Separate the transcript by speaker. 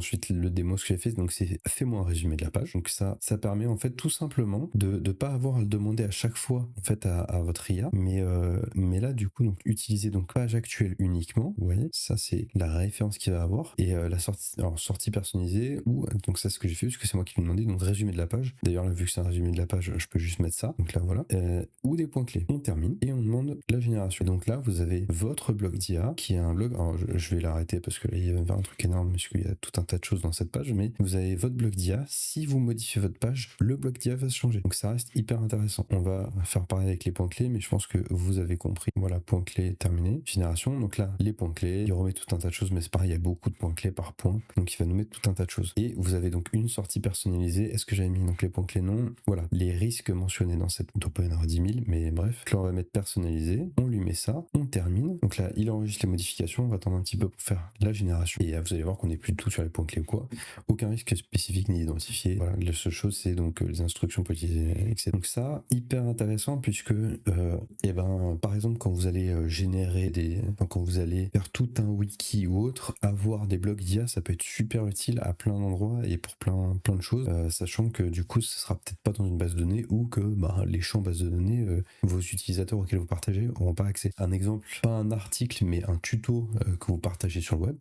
Speaker 1: ensuite le démo, ce que j'ai fait, donc c'est fais-moi un résumé de la page. Donc ça permet en fait tout simplement de pas avoir à le demander à chaque fois en fait à votre IA, mais là du coup donc utiliser donc page actuelle uniquement. Vous voyez, ça c'est la référence qu'il va avoir et la sortie personnalisée ou donc ça c'est ce que j'ai fait parce que c'est moi qui lui ai demandé donc résumé de la page. D'ailleurs là vu que c'est un résumé de la page, je peux juste mettre ça. Donc là voilà ou des points clés. On termine et on demande la génération. Et donc là vous avez votre blog d'IA qui est un blog. Alors je vais l'arrêter parce que là il va y avoir un truc énorme parce qu'il y a tout un tas de choses dans cette page, mais vous avez votre blog d'IA. Si vous modifiez votre page, le blog d'IA va se changer. Donc ça reste hyper intéressant. On va faire pareil avec les points clés, mais je pense que vous avez compris. Voilà, point clé terminé. Génération. Donc là, les points clés, il remet tout un tas de choses, mais c'est pareil, il y a beaucoup de points clés par point. Donc il va nous mettre tout un tas de choses. Et vous avez donc une sortie personnalisée. Est-ce que j'avais mis donc les points clés? Non. Voilà, les risques mentionnés dans cette. Il doit pas y en avoir 10 000, mais bref. Là, on va mettre personnalisé. On lui met ça. On termine. Donc là, il enregistre les modifications. On va attendre un petit peu pour faire la génération. Et vous allez voir qu'on n'est plus du tout sur les points clés ou quoi. Aucun risque spécifique ni identifié. Voilà, la seule chose, c'est donc les instructions pour utiliser, etc. Donc ça, hyper intéressant puisque, par exemple, quand vous allez générer quand vous allez faire tout un wiki ou autre, avoir des blocs d'IA, ça peut être super utile à plein d'endroits et pour plein de choses, sachant que du coup, ce sera peut-être pas dans une base de données ou que les champs base de données, vos utilisateurs auxquels vous partagez n'auront pas accès. Un exemple, pas un article, mais un tuto que vous partagez sur le web,